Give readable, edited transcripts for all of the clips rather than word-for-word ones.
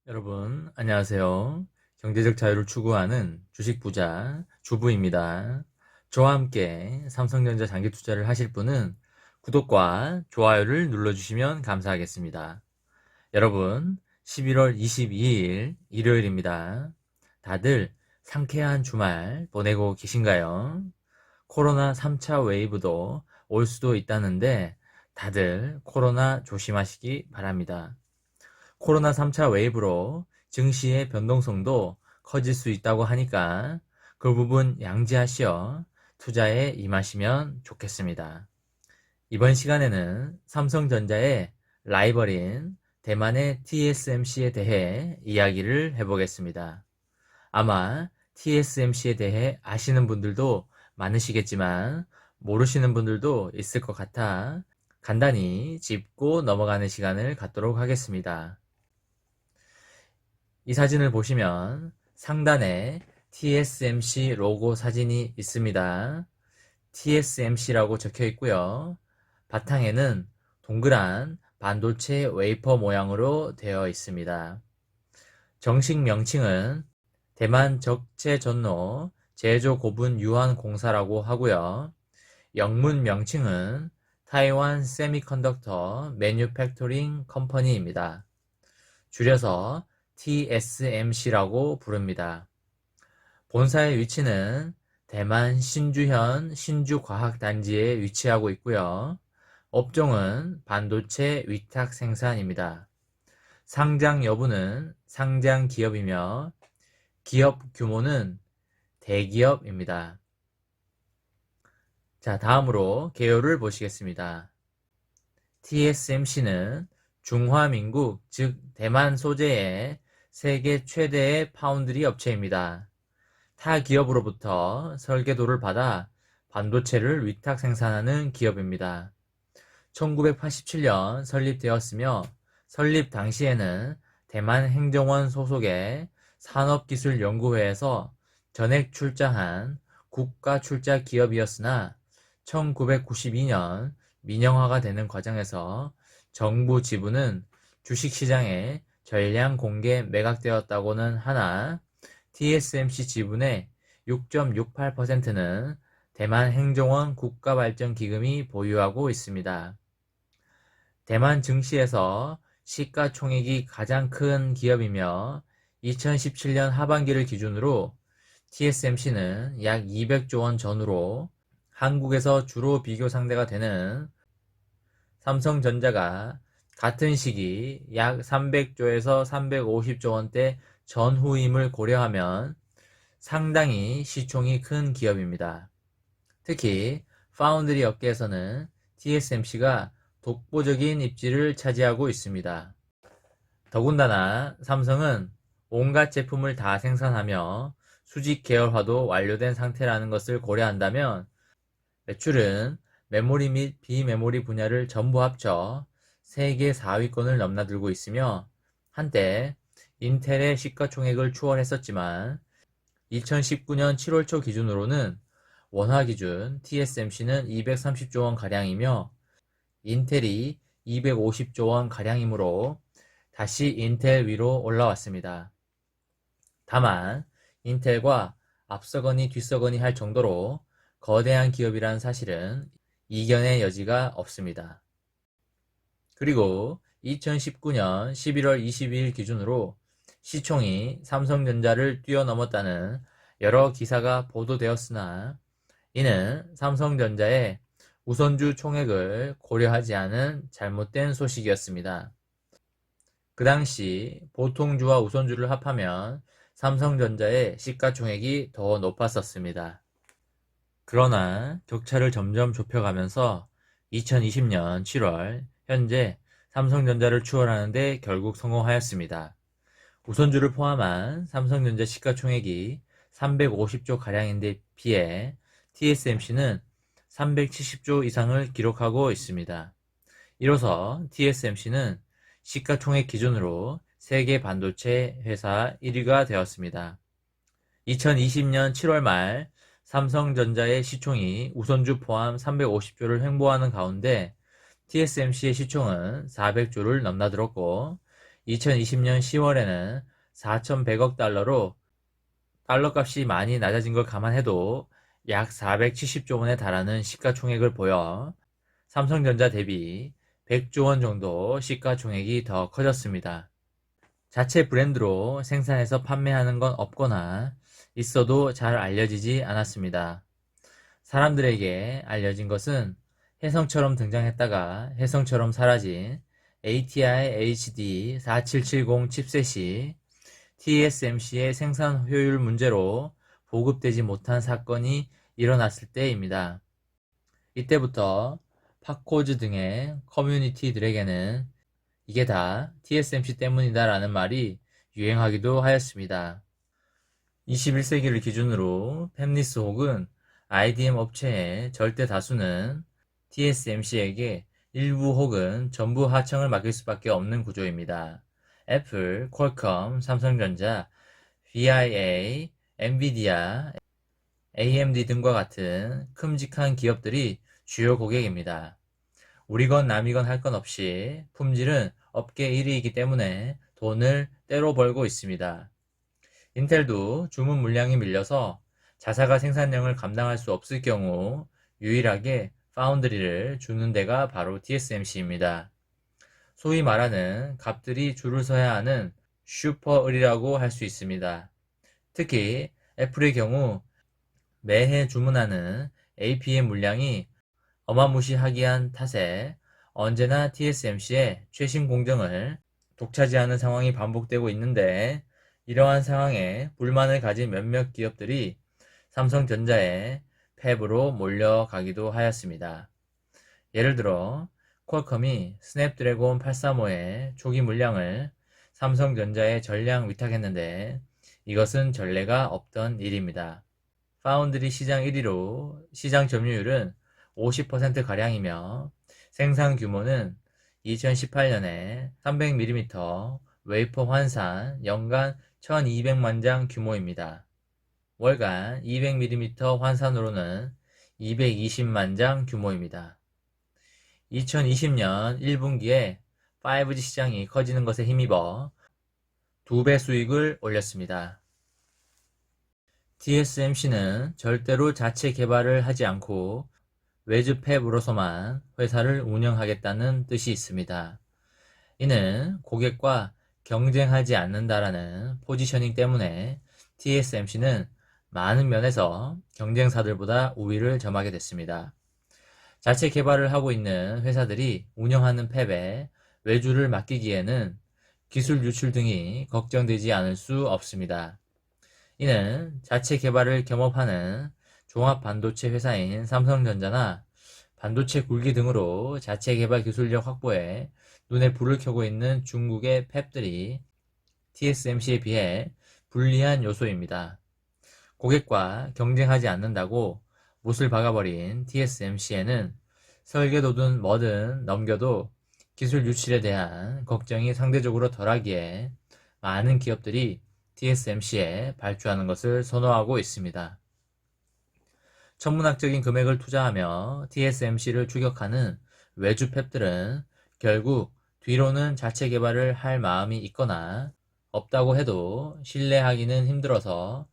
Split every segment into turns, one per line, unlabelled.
여러분, 안녕하세요. 경제적 자유를 추구하는 주식 부자 주부입니다. 저와 함께 삼성전자 장기 투자를 하실 분은 구독과 좋아요를 눌러주시면 감사하겠습니다. 여러분, 11월 22일 일요일입니다. 다들 상쾌한 주말 보내고 계신가요? 코로나 3차 웨이브도 올 수도 있다는데 다들 코로나 조심하시기 바랍니다. 코로나 3차 웨이브로 증시의 변동성도 커질 수 있다고 하니까 그 부분 양지하시어 투자에 임하시면 좋겠습니다. 이번 시간에는 삼성전자의 라이벌인 대만의 TSMC에 대해 이야기를 해보겠습니다. 아마 TSMC에 대해 아시는 분들도 많으시겠지만 모르시는 분들도 있을 것 같아 간단히 짚고 넘어가는 시간을 갖도록 하겠습니다. 이 사진을 보시면 상단에 TSMC 로고 사진이 있습니다. TSMC라고 적혀 있고요. 바탕에는 동그란 반도체 웨이퍼 모양으로 되어 있습니다. 정식 명칭은 대만 적재전로 제조고분 유한공사라고 하고요. 영문 명칭은 타이완 세미컨덕터 매뉴팩토링 컴퍼니입니다. 줄여서 TSMC라고 부릅니다. 본사의 위치는 대만 신주현 신주과학단지에 위치하고 있고요. 업종은 반도체 위탁 생산입니다. 상장 여부는 상장 기업이며 기업 규모는 대기업입니다. 자, 다음으로 개요를 보시겠습니다. TSMC는 중화민국, 즉 대만 소재의 세계 최대의 파운드리 업체입니다. 타 기업으로부터 설계도를 받아 반도체를 위탁 생산하는 기업입니다. 1987년 설립되었으며 설립 당시에는 대만 행정원 소속의 산업기술연구회에서 전액 출자한 국가 출자 기업이었으나 1992년 민영화가 되는 과정에서 정부 지분은 주식시장에 전량 공개 매각되었다고는 하나 TSMC 지분의 6.68%는 대만 행정원 국가발전기금이 보유하고 있습니다. 대만 증시에서 시가총액이 가장 큰 기업이며 2017년 하반기를 기준으로 TSMC는 약 200조 원 전후로 한국에서 주로 비교 상대가 되는 삼성전자가 같은 시기 약 300조에서 350조 원대 전후임을 고려하면 상당히 시총이 큰 기업입니다. 특히 파운드리 업계에서는 TSMC가 독보적인 입지를 차지하고 있습니다. 더군다나 삼성은 온갖 제품을 다 생산하며 수직 계열화도 완료된 상태라는 것을 고려한다면 매출은 메모리 및 비메모리 분야를 전부 합쳐 세계 4위권을 넘나들고 있으며 한때 인텔의 시가총액을 추월했었지만 2019년 7월 초 기준으로는 원화 기준 TSMC는 230조 원 가량이며 인텔이 250조 원 가량이므로 다시 인텔 위로 올라왔습니다. 다만 인텔과 앞서거니 뒤서거니 할 정도로 거대한 기업이라는 사실은 이견의 여지가 없습니다. 그리고 2019년 11월 22일 기준으로 시총이 삼성전자를 뛰어넘었다는 여러 기사가 보도되었으나 이는 삼성전자의 우선주 총액을 고려하지 않은 잘못된 소식이었습니다. 그 당시 보통주와 우선주를 합하면 삼성전자의 시가총액이 더 높았었습니다. 그러나 격차를 점점 좁혀가면서 2020년 7월 현재 삼성전자를 추월하는데 결국 성공하였습니다. 우선주를 포함한 삼성전자 시가총액이 350조 가량인데 비해 TSMC는 370조 이상을 기록하고 있습니다. 이로써 TSMC는 시가총액 기준으로 세계 반도체 회사 1위가 되었습니다. 2020년 7월 말 삼성전자의 시총이 우선주 포함 350조를 횡보하는 가운데 TSMC의 시총은 400조를 넘나들었고 2020년 10월에는 4,100억 달러로 달러 값이 많이 낮아진 걸 감안해도 약 470조 원에 달하는 시가총액을 보여 삼성전자 대비 100조 원 정도 시가총액이 더 커졌습니다. 자체 브랜드로 생산해서 판매하는 건 없거나 있어도 잘 알려지지 않았습니다. 사람들에게 알려진 것은 혜성처럼 등장했다가 혜성처럼 사라진 ATI HD 4770 칩셋이 TSMC의 생산 효율 문제로 보급되지 못한 사건이 일어났을 때입니다. 이때부터 팝코즈 등의 커뮤니티들에게는 이게 다 TSMC 때문이다 라는 말이 유행하기도 하였습니다. 21세기를 기준으로 팹리스 혹은 IDM 업체의 절대 다수는 TSMC에게 일부 혹은 전부 하청을 맡길 수밖에 없는 구조입니다. 애플, 퀄컴, 삼성전자, VIA, 엔비디아, AMD 등과 같은 큼직한 기업들이 주요 고객입니다. 우리건 남이건 할 것 없이 품질은 업계 1위이기 때문에 돈을 때로 벌고 있습니다. 인텔도 주문 물량이 밀려서 자사가 생산량을 감당할 수 없을 경우 유일하게 파운드리를 주는 데가 바로 TSMC입니다. 소위 말하는 갑들이 줄을 서야 하는 슈퍼을이라고 할 수 있습니다. 특히 애플의 경우 매해 주문하는 APM 물량이 어마무시하기한 탓에 언제나 TSMC의 최신 공정을 독차지하는 상황이 반복되고 있는데 이러한 상황에 불만을 가진 몇몇 기업들이 삼성전자의 팹으로 몰려가기도 하였습니다. 예를 들어 퀄컴이 스냅드래곤 835의 초기 물량을 삼성전자에 전량 위탁했는데 이것은 전례가 없던 일입니다. 파운드리 시장 1위로 시장 점유율은 50%가량이며 생산 규모는 2018년에 300mm 웨이퍼 환산 연간 1200만 장 규모입니다. 월간 200mm 환산으로는 220만 장 규모입니다. 2020년 1분기에 5G 시장이 커지는 것에 힘입어 2배 수익을 올렸습니다. TSMC는 절대로 자체 개발을 하지 않고 외주 팹으로서만 회사를 운영하겠다는 뜻이 있습니다. 이는 고객과 경쟁하지 않는다라는 포지셔닝 때문에 TSMC는 많은 면에서 경쟁사들보다 우위를 점하게 됐습니다. 자체 개발을 하고 있는 회사들이 운영하는 팹에 외주를 맡기기에는 기술 유출 등이 걱정되지 않을 수 없습니다. 이는 자체 개발을 겸업하는 종합반도체 회사인 삼성전자나 반도체 굴기 등으로 자체 개발 기술력 확보에 눈에 불을 켜고 있는 중국의 팹들이 TSMC에 비해 불리한 요소입니다. 고객과 경쟁하지 않는다고 못을 박아버린 TSMC에는 설계도든 뭐든 넘겨도 기술 유출에 대한 걱정이 상대적으로 덜하기에 많은 기업들이 TSMC에 발주하는 것을 선호하고 있습니다. 천문학적인 금액을 투자하며 TSMC를 추격하는 외주 팹들은 결국 뒤로는 자체 개발을 할 마음이 있거나 없다고 해도 신뢰하기는 힘들어서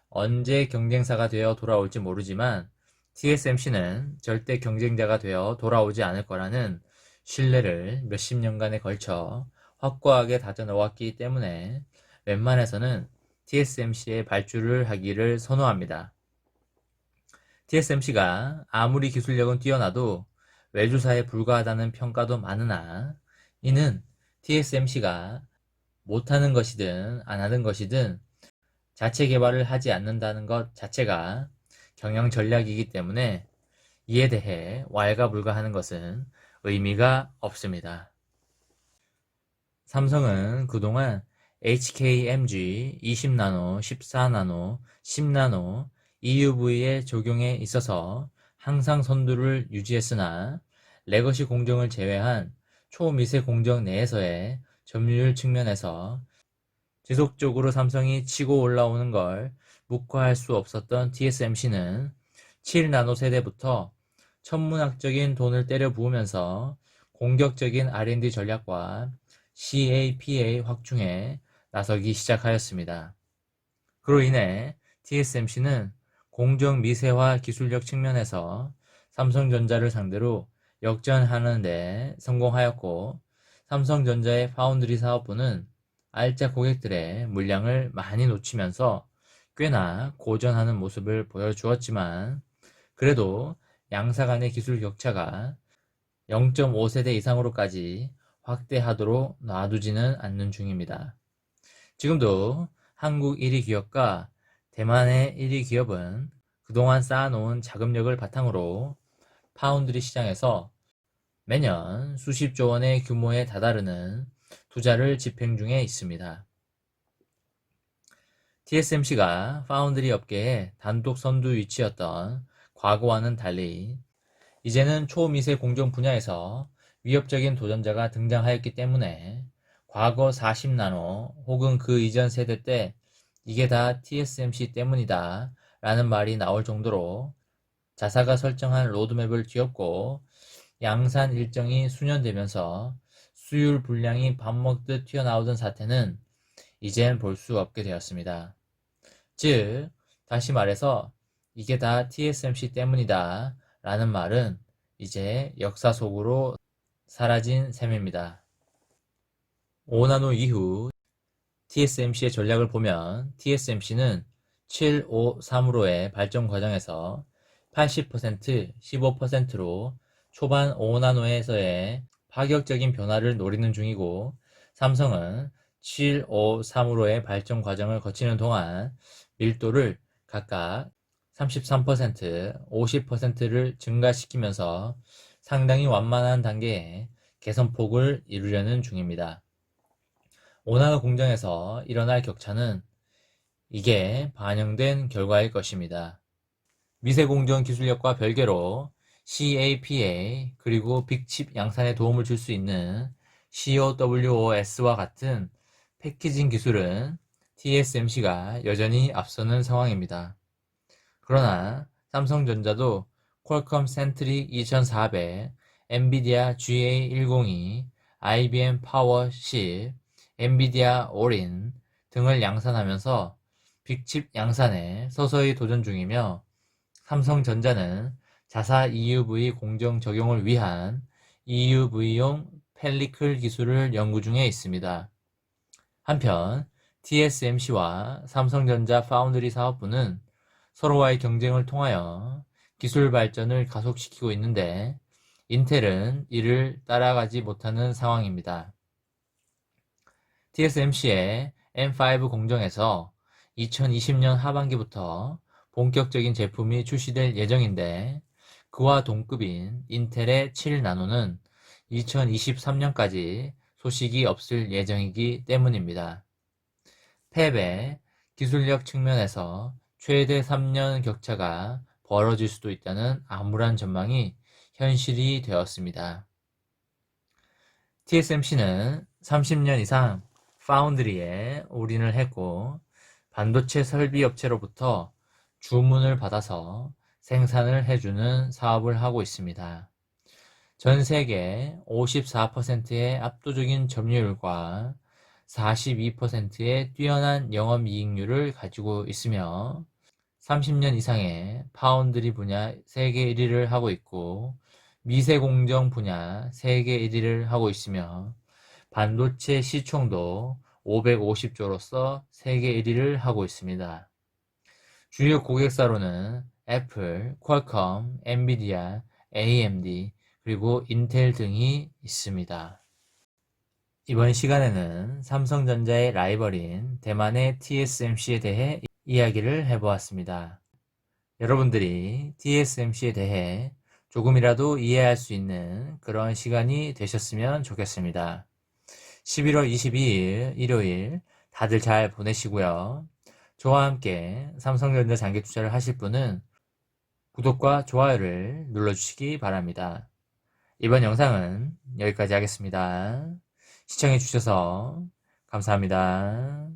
언제 경쟁사가 되어 돌아올지 모르지만 TSMC는 절대 경쟁자가 되어 돌아오지 않을 거라는 신뢰를 몇십 년간에 걸쳐 확고하게 다져놓았기 때문에 웬만해서는 TSMC에 발주를 하기를 선호합니다. TSMC가 아무리 기술력은 뛰어나도 외주사에 불과하다는 평가도 많으나 이는 TSMC가 못하는 것이든 안 하는 것이든 자체 개발을 하지 않는다는 것 자체가 경영 전략이기 때문에 이에 대해 왈가불가하는 것은 의미가 없습니다. 삼성은 그동안 HKMG 20나노, 14나노, 10나노, EUV의 적용에 있어서 항상 선두를 유지했으나 레거시 공정을 제외한 초미세 공정 내에서의 점유율 측면에서 지속적으로 삼성이 치고 올라오는 걸 묵과할 수 없었던 TSMC는 7나노 세대부터 천문학적인 돈을 때려 부으면서 공격적인 R&D 전략과 CAPA 확충에 나서기 시작하였습니다. 그로 인해 TSMC는 공정 미세화 기술력 측면에서 삼성전자를 상대로 역전하는 데 성공하였고, 삼성전자의 파운드리 사업부는 알짜 고객들의 물량을 많이 놓치면서 꽤나 고전하는 모습을 보여주었지만, 그래도 양사 간의 기술 격차가 0.5세대 이상으로까지 확대하도록 놔두지는 않는 중입니다. 지금도 한국 1위 기업과 대만의 1위 기업은 그동안 쌓아놓은 자금력을 바탕으로 파운드리 시장에서 매년 수십조 원의 규모에 다다르는 투자를 집행 중에 있습니다. TSMC가 파운드리 업계의 단독 선두 위치였던 과거와는 달리 이제는 초미세 공정 분야에서 위협적인 도전자가 등장하였기 때문에 과거 40나노 혹은 그 이전 세대 때 이게 다 TSMC 때문이다 라는 말이 나올 정도로 자사가 설정한 로드맵을 뒤엎고 양산 일정이 수년되면서 수율 불량이 밥 먹듯 튀어나오던 사태는 이젠 볼 수 없게 되었습니다. 즉, 다시 말해서 이게 다 TSMC 때문이다 라는 말은 이제 역사 속으로 사라진 셈입니다. 5나노 이후 TSMC의 전략을 보면 TSMC는 753으로의 발전 과정에서 80%, 15%로 초반 5나노에서의 파격적인 변화를 노리는 중이고, 삼성은 753으로의 발전 과정을 거치는 동안 밀도를 각각 33%, 50%를 증가시키면서 상당히 완만한 단계의 개선폭을 이루려는 중입니다. 5나노 공정에서 일어날 격차는 이게 반영된 결과일 것입니다. 미세공정 기술력과 별개로 CAPA 그리고 빅칩 양산에 도움을 줄 수 있는 CoWoS와 같은 패키징 기술은 TSMC가 여전히 앞서는 상황입니다. 그러나 삼성전자도 퀄컴 센트릭 2400, 엔비디아 GA102, IBM 파워 10, 엔비디아 오린 등을 양산하면서 빅칩 양산에 서서히 도전 중이며, 삼성전자는 자사 EUV 공정 적용을 위한 EUV용 펠리클 기술을 연구 중에 있습니다. 한편 TSMC와 삼성전자 파운드리 사업부는 서로와의 경쟁을 통하여 기술 발전을 가속시키고 있는데, 인텔은 이를 따라가지 못하는 상황입니다. TSMC의 M5 공정에서 2020년 하반기부터 본격적인 제품이 출시될 예정인데, 그와 동급인 인텔의 7나노는 2023년까지 소식이 없을 예정이기 때문입니다. 패배, 기술력 측면에서 최대 3년 격차가 벌어질 수도 있다는 암울한 전망이 현실이 되었습니다. TSMC는 30년 이상 파운드리에 올인을 했고, 반도체 설비 업체로부터 주문을 받아서 생산을 해주는 사업을 하고 있습니다. 전 세계 54%의 압도적인 점유율과 42%의 뛰어난 영업이익률을 가지고 있으며 30년 이상의 파운드리 분야 세계 1위를 하고 있고, 미세공정 분야 세계 1위를 하고 있으며, 반도체 시총도 550조로서 세계 1위를 하고 있습니다. 주요 고객사로는 애플, 퀄컴, 엔비디아, AMD, 그리고 인텔 등이 있습니다. 이번 시간에는 삼성전자의 라이벌인 대만의 TSMC에 대해 이야기를 해보았습니다. 여러분들이 TSMC에 대해 조금이라도 이해할 수 있는 그런 시간이 되셨으면 좋겠습니다. 11월 22일 일요일 다들 잘 보내시고요. 저와 함께 삼성전자 장기 투자를 하실 분은 구독과 좋아요를 눌러주시기 바랍니다. 이번 영상은 여기까지 하겠습니다. 시청해주셔서 감사합니다.